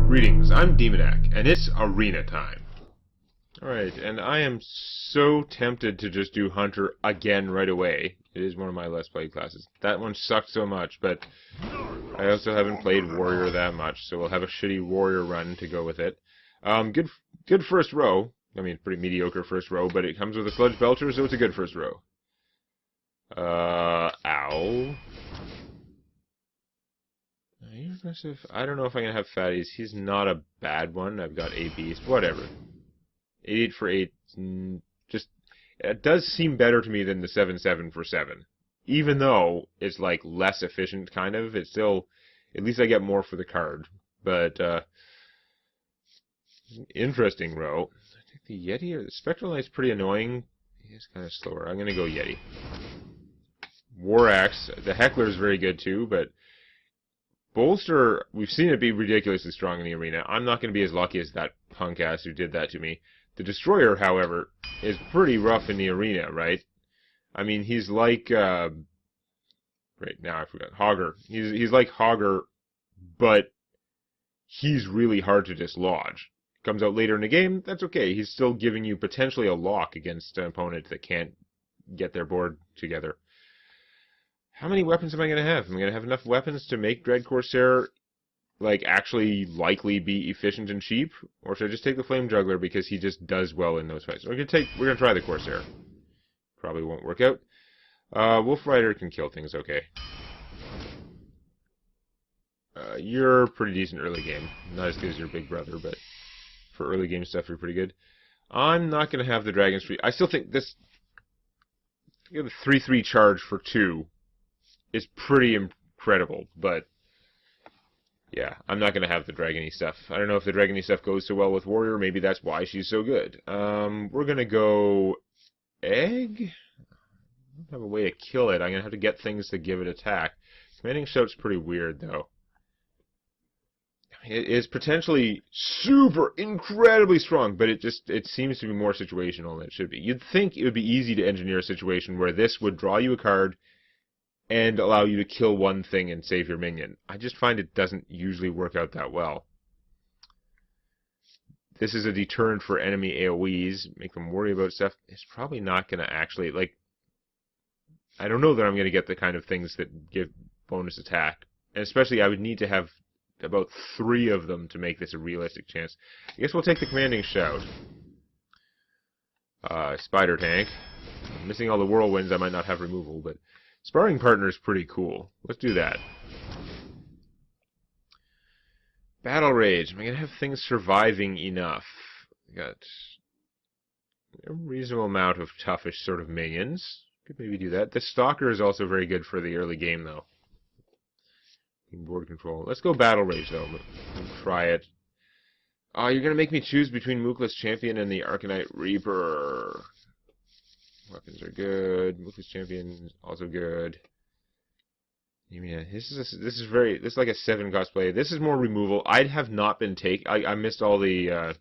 Greetings, I'm Demonac, and it's arena time. Alright, and I am so tempted to just do Hunter again right away. It is one of my less played classes. That one sucked so much, but I also haven't played Warrior that much, so we'll have a shitty Warrior run to go with it. Good first row. I mean, pretty mediocre first row, but it comes with a Sludge Belcher, so it's a good first row. Ow. I don't know if I'm going to have fatties. He's not a bad one. I've got a beast. Whatever. 8 for 8. Just, it does seem better to me than the 7-7 for 7. Even though it's like less efficient, kind of. It's still, at least I get more for the card. But, interesting row. I think the Yeti or the Spectral Knight's pretty annoying. He's kind of slower. I'm going to go Yeti. War Axe. The Heckler's very good too, but Bolster, we've seen it be ridiculously strong in the arena. I'm not going to be as lucky as that punk ass who did that to me. The Destroyer, however, is pretty rough in the arena, right? I mean, he's like, right now I forgot, Hogger. He's like Hogger, but he's really hard to dislodge. Comes out later in the game, that's okay. He's still giving you potentially a lock against an opponent that can't get their board together. How many weapons am I going to have? Am I going to have enough weapons to make Dread Corsair, like, actually likely be efficient and cheap? Or should I just take the Flame Juggler because he just does well in those fights? We're going to try the Corsair. Probably won't work out. Wolf Rider can kill things okay. You're pretty decent early game. Not as good as your big brother, but for early game stuff, you're pretty good. I'm not going to have the Dragon Street. I still think this, the 3/3 charge for 2 is pretty incredible, but yeah, I'm not going to have the Dragony stuff. I don't know if the Dragony stuff goes so well with Warrior. Maybe that's why she's so good. We're going to go Egg. I don't have a way to kill it. I'm going to have to get things to give it attack. Commanding Shout's pretty weird, though. It is potentially super, incredibly strong, but it seems to be more situational than it should be. You'd think it would be easy to engineer a situation where this would draw you a card and allow you to kill one thing and save your minion. I just find it doesn't usually work out that well. This is a deterrent for enemy AoEs, make them worry about stuff. It's probably not going to actually, like, I don't know that I'm going to get the kind of things that give bonus attack. And especially I would need to have about 3 of them to make this a realistic chance. I guess we'll take the Commanding Shout. Spider Tank. I'm missing all the Whirlwinds, I might not have removal, but Sparring Partner is pretty cool. Let's do that. Battle Rage. Am I going to have things surviving enough? I got a reasonable amount of toughish sort of minions. Could maybe do that. The Stalker is also very good for the early game, though. Board control. Let's go Battle Rage, though. We'll try it. Oh, you're going to make me choose between Mookless Champion and the Arcanite Reaper. Weapons are good. Mookless Champion also good. Yeah, this is like a 7 cost play. This is more removal. I'd have not been I missed all the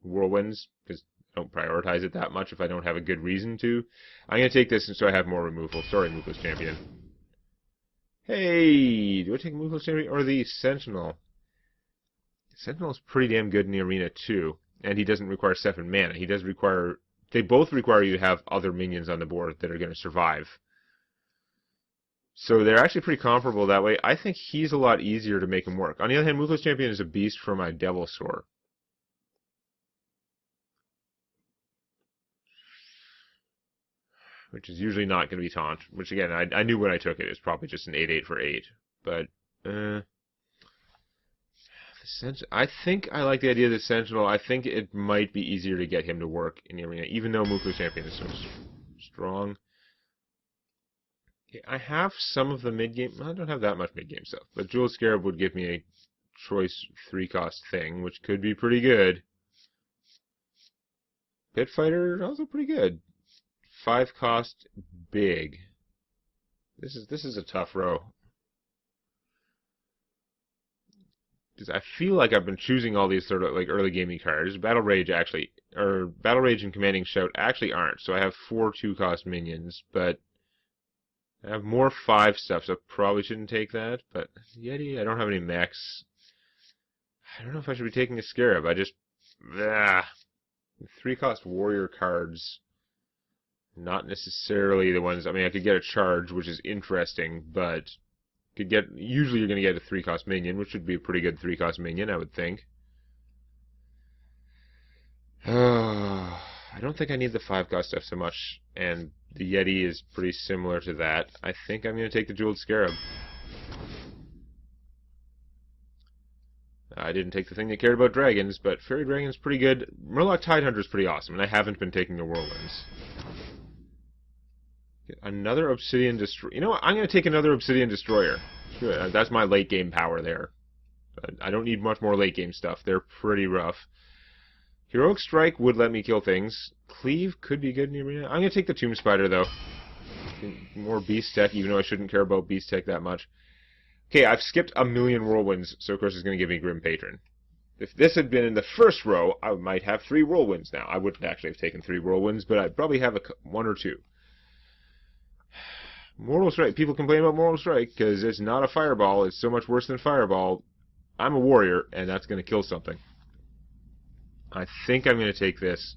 Whirlwinds because I don't prioritize it that much if I don't have a good reason to. I'm going to take this so I have more removal. Sorry, Mookless Champion. Hey, do I take Mookless Champion or the Sentinel? Sentinel's pretty damn good in the arena too, and he doesn't require 7 mana. He does require. They both require you to have other minions on the board that are going to survive. So they're actually pretty comparable that way. I think he's a lot easier to make him work. On the other hand, Mookless Champion is a beast for my Devilsaur. Which is usually not going to be Taunt. Which again, I knew when I took it. It's probably just an 8/8 for 8. But, I think I like the idea of the Sentinel. I think it might be easier to get him to work in the arena, even though Mookless Champion is so strong. Okay, I have some of the mid-game. I don't have that much mid-game stuff, but Jewel Scarab would give me a choice 3-cost thing, which could be pretty good. Pit Fighter, also pretty good. 5-cost, big. This is a tough row. Because I feel like I've been choosing all these sort of like early gaming cards. Battle Rage and Commanding Shout actually aren't. So I have 4 2-cost minions, but I have more 5 stuff, so I probably shouldn't take that. But Yeti, I don't have any mechs. I don't know if I should be taking a Scarab. I just... Ah, 3-cost warrior cards. Not necessarily the ones... I mean, I could get a charge, which is interesting, but... could get... Usually you're going to get a 3-cost minion, which would be a pretty good 3-cost minion, I would think. I don't think I need the 5-cost stuff so much, and the Yeti is pretty similar to that. I think I'm going to take the Jeweled Scarab. I didn't take the thing that cared about dragons, but Fairy Dragon's pretty good. Murloc Tidehunter's pretty awesome, and I haven't been taking the Whirlwinds. Get another Obsidian Destroyer. You know what? I'm going to take another Obsidian Destroyer. Good. That's my late game power there. I don't need much more late game stuff. They're pretty rough. Heroic Strike would let me kill things. Cleave could be good in the arena. I'm going to take the Tomb Spider, though. More Beast Tech, even though I shouldn't care about Beast Tech that much. Okay, I've skipped a million Whirlwinds, so of course it's going to give me Grim Patron. If this had been in the first row, I might have 3 Whirlwinds now. I wouldn't actually have taken 3 Whirlwinds, but I'd probably have 1 or 2. Mortal Strike. People complain about Mortal Strike because it's not a Fireball. It's so much worse than Fireball. I'm a warrior, and that's going to kill something. I think I'm going to take this.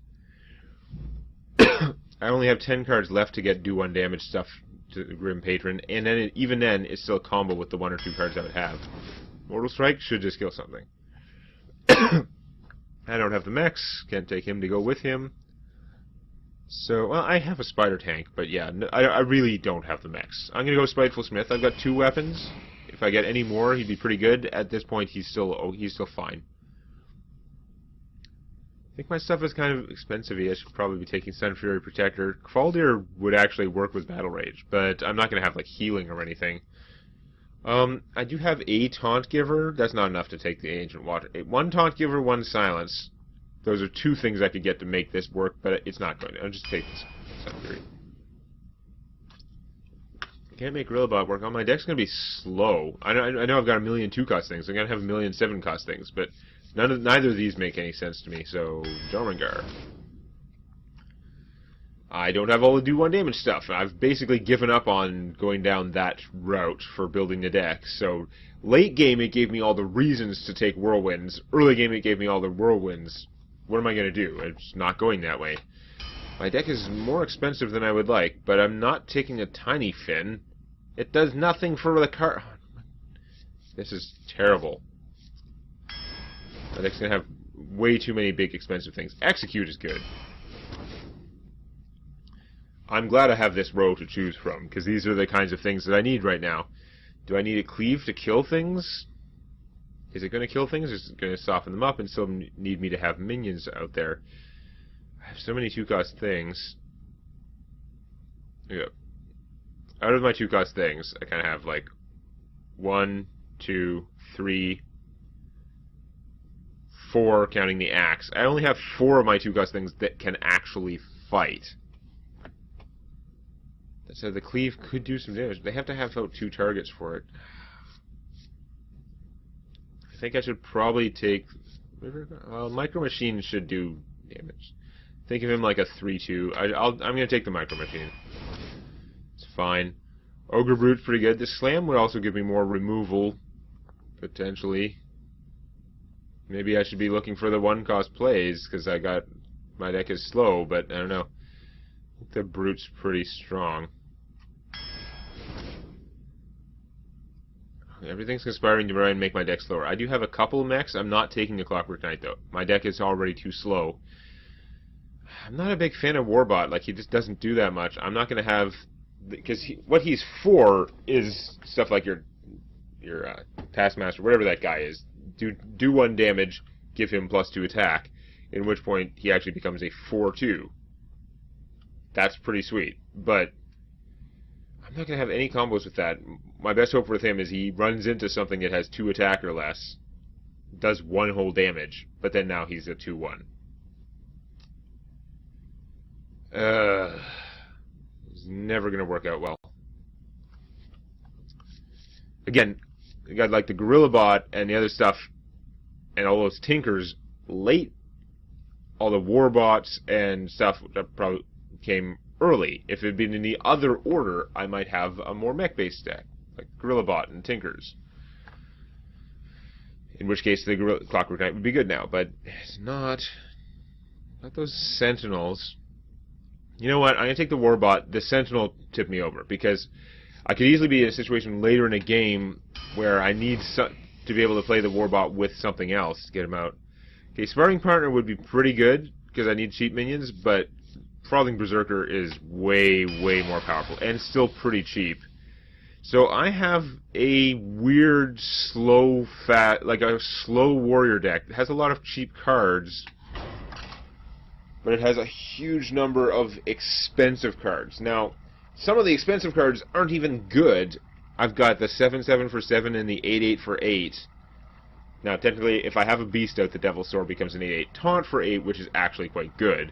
I only have 10 cards left to get do 1 damage stuff to Grim Patron, and then even then, it's still a combo with the 1 or 2 cards I would have. Mortal Strike should just kill something. I don't have the mechs, can't take him to go with him. So, well, I have a Spider Tank, but yeah, no, I really don't have the mechs. I'm going to go Spiteful Smith. I've got 2 weapons. If I get any more, he'd be pretty good. At this point, he's still fine. I think my stuff is kind of expensive. I should probably be taking Sun Fury Protector. Kvaldir would actually work with Battle Rage, but I'm not going to have like healing or anything. I do have a Taunt Giver. That's not enough to take the Ancient Water. 1 Taunt Giver, 1 Silence. Those are 2 things I could get to make this work, but it's not going to. I'll just take this Sun Fury. Can't make Gorillabot work. Oh, my deck's going to be slow. I know I've got a million 2-cost things. I'm going to have a million 7-cost things, but neither of these make any sense to me, so Jormungandr. I don't have all the do 1 damage stuff. I've basically given up on going down that route for building the deck. So late game it gave me all the reasons to take Whirlwinds. Early game it gave me all the Whirlwinds. What am I going to do? It's not going that way. My deck is more expensive than I would like, but I'm not taking a Tiny Fin. It does nothing for the card. This is terrible. My deck's going to have way too many big expensive things. Execute is good. I'm glad I have this row to choose from, because these are the kinds of things that I need right now. Do I need a Cleave to kill things? Is it going to kill things, or is it going to soften them up and still need me to have minions out there? I have so many 2-cost things. Yeah. Out of my 2-cost things, I kind of have like 1, 2, 3, 4, counting the axe. I only have 4 of my 2-cost things that can actually fight. So the Cleave could do some damage, but they have to have about 2 targets for it. I think I should probably take... Micro Machine should do damage. Think of him like a 3-2. I'm going to take the Micro Machine. It's fine. Ogre Brute's pretty good. The Slam would also give me more removal, potentially. Maybe I should be looking for the 1-cost plays, because my deck is slow, but I don't know. I think the Brute's pretty strong. Everything's conspiring to try and make my deck slower. I do have a couple of mechs. I'm not taking the Clockwork Knight, though. My deck is already too slow. I'm not a big fan of Warbot. Like, he just doesn't do that much. I'm not going to have... Because what he's for is stuff like your Taskmaster, whatever that guy is. Do 1 damage, give him +2 attack, in which point he actually becomes a 4-2. That's pretty sweet. But I'm not going to have any combos with that. My best hope with him is he runs into something that has 2 attack or less, does 1 whole damage, but then now he's a 2-1. It's never going to work out well. Again, you got like the Gorillabot and the other stuff, and all those Tinkers late. All the Warbots and stuff that probably came early. If it had been in the other order, I might have a more mech-based deck, like Gorillabot and Tinkers. In which case, the Clockwork Knight would be good now, but it's not. Not those Sentinels. You know what? I'm going to take the Warbot. The Sentinel tipped me over, because I could easily be in a situation later in a game where I need to be able to play the Warbot with something else to get him out. Okay, Sparring Partner would be pretty good, because I need cheap minions, but Frothing Berserker is way, way more powerful, and still pretty cheap. So I have a weird, slow, like a slow warrior deck that has a lot of cheap cards, but it has a huge number of expensive cards. Now, some of the expensive cards aren't even good. I've got the 7/7 for 7 and the 8/8 for 8. Now, technically, if I have a Beast out, the Devil's Sword becomes an 8/8 taunt for 8, which is actually quite good.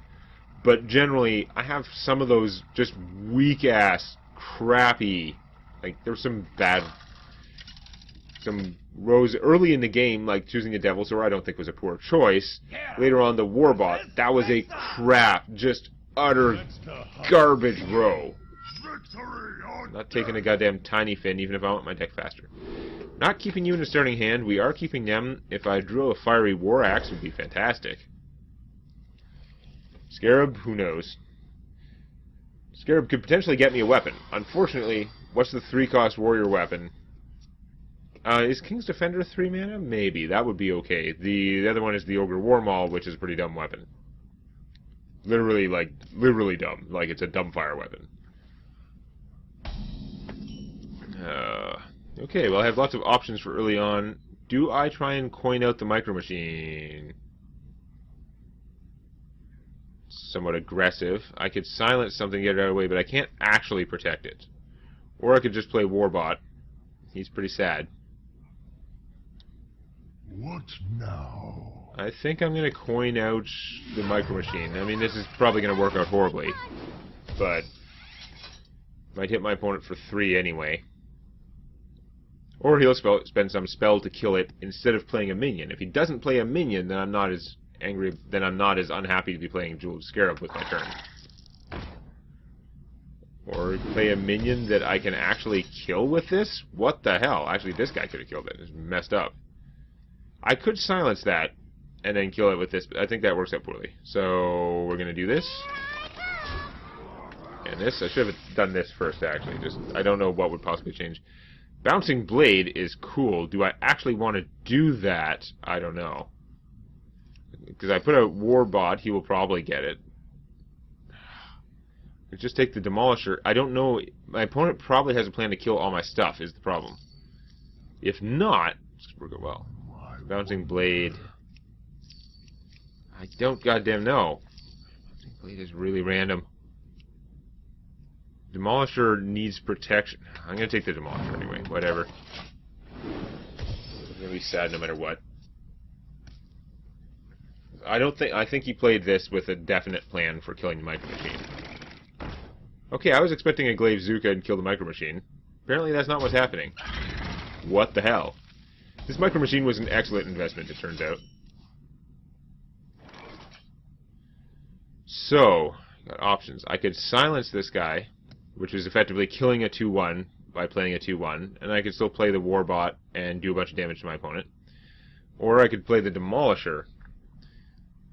But generally, I have some of those just weak-ass, crappy... Like, there's some rows early in the game, like choosing the Devil's Sword, I don't think was a poor choice. Later on, the Warbot, that was a crap, just utter garbage row. I'm not taking a goddamn Tiny Fin, even if I want my deck faster. Not keeping you in a starting hand, we are keeping them. If I drew a Fiery War Axe, it would be fantastic. Scarab, who knows? Scarab could potentially get me a weapon. Unfortunately, what's the 3-cost warrior weapon? Is King's Defender 3 mana? Maybe. That would be okay. The other one is the Ogre Warmaul, which is a pretty dumb weapon. Literally dumb. Like, it's a dumbfire weapon. Okay, well, I have lots of options for early on. Do I try and coin out the Micro Machine? Somewhat aggressive. I could silence something, get it out of the way, but I can't actually protect it. Or I could just play Warbot. He's pretty sad. What now? I think I'm going to coin out the Micro Machine. I mean, this is probably going to work out horribly, but might hit my opponent for 3 anyway. Or he'll spend some spell to kill it instead of playing a minion. If he doesn't play a minion, then I'm not as angry, then I'm not as unhappy to be playing Jeweled Scarab with my turn. Or play a minion that I can actually kill with this? What the hell? Actually, this guy could have killed it. It's messed up. I could silence that and then kill it with this, but I think that works out poorly. So we're going to do this. And this. I should have done this first, actually. I don't know what would possibly change. Bouncing Blade is cool. Do I actually want to do that? I don't know. Because I put a Warbot, he will probably get it. Just take the Demolisher. I don't know. My opponent probably has a plan to kill all my stuff, is the problem. If not, it's going to work out well. Bouncing Blade. I don't goddamn know. Bouncing Blade is really random. Demolisher needs protection. I'm going to take the Demolisher anyway. Whatever. I'm going to be sad no matter what. I think he played this with a definite plan for killing the Micro Machine. Okay, I was expecting a Glaive Zuka and kill the Micro Machine. Apparently that's not what's happening. What the hell? This Micro Machine was an excellent investment, it turns out. So, got options. I could silence this guy, which is effectively killing a 2/1 by playing a 2/1, and I could still play the Warbot and do a bunch of damage to my opponent. Or I could play the Demolisher,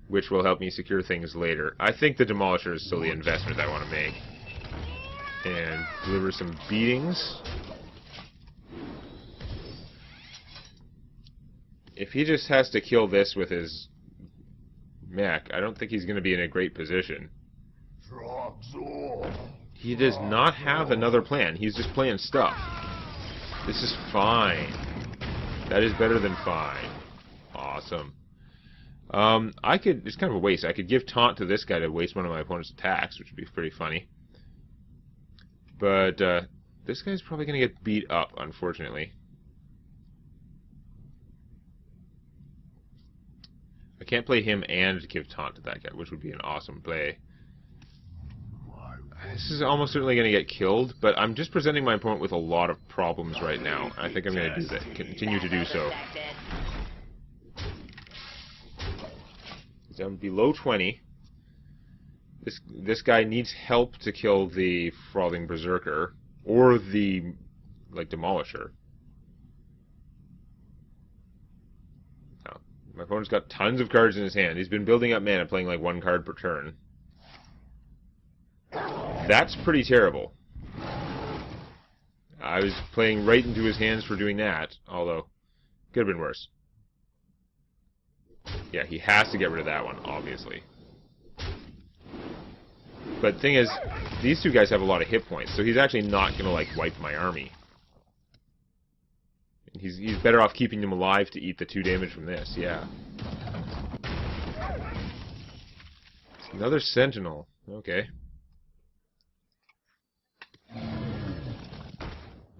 which will help me secure things later. I think the Demolisher is still the investment I want to make. And deliver some beatings. If he just has to kill this with his mech, I don't think he's going to be in a great position. He does not have another plan. He's just playing stuff. This is fine. That is better than fine. Awesome. It's kind of a waste. I could give Taunt to this guy to waste one of my opponent's attacks, which would be pretty funny. But this guy's probably going to get beat up, unfortunately. I can't play him and give Taunt to that guy, which would be an awesome play. This is almost certainly going to get killed, but I'm just presenting my opponent with a lot of problems right now. I think I'm going to do that. Continue to do so. I'm below 20. This guy needs help to kill the Frothing Berserker or the Demolisher. My opponent's got tons of cards in his hand. He's been building up mana, playing like 1 card per turn. That's pretty terrible. I was playing right into his hands for doing that, although could have been worse. Yeah, he has to get rid of that one, obviously. But the thing is, these two guys have a lot of hit points, so he's actually not going to, like, wipe my army. He's better off keeping them alive to eat the 2 damage from this, yeah. It's another Sentinel. Okay.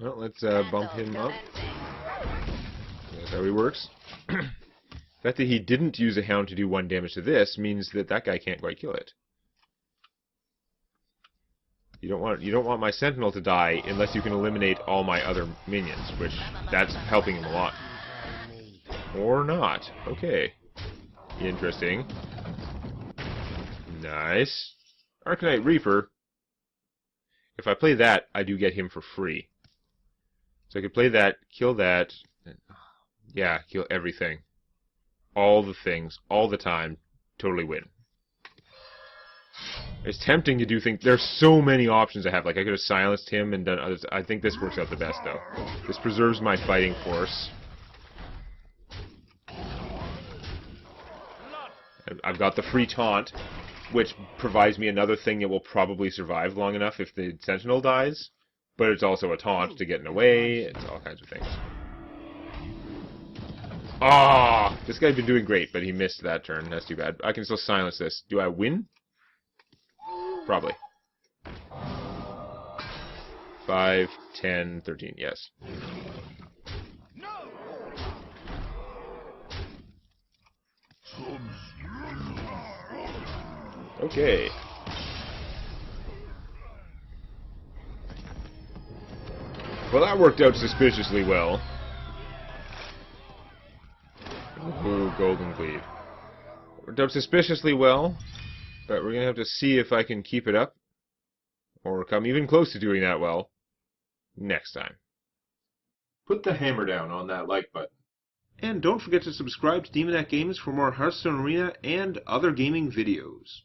Well, let's bump him up. That's how he works. The fact that he didn't use a Hound to do 1 damage to this means that that guy can't quite kill it. You don't want my Sentinel to die unless you can eliminate all my other minions, which that's helping him a lot. Or not. Okay. Interesting. Nice. Arcanite Reaper. If I play that, I do get him for free. So I could play that, kill that. Yeah, kill everything. All the things, all the time. Totally win. It's tempting to do things. There's so many options I have. Like, I could have silenced him and done others. I think this works out the best, though. This preserves my fighting force. I've got the free taunt, which provides me another thing that will probably survive long enough if the Sentinel dies. But it's also a taunt to get away. It's all kinds of things. Ah! This guy's been doing great, but he missed that turn. That's too bad. I can still silence this. Do I win? Probably. 5, 10, 13, yes. Okay. Well, that worked out suspiciously well. Ooh, Golden Cleave. Worked out suspiciously well. But we're going to have to see if I can keep it up, or come even close to doing that well, next time. Put the hammer down on that like button. And don't forget to subscribe to Demonac Games for more Hearthstone Arena and other gaming videos.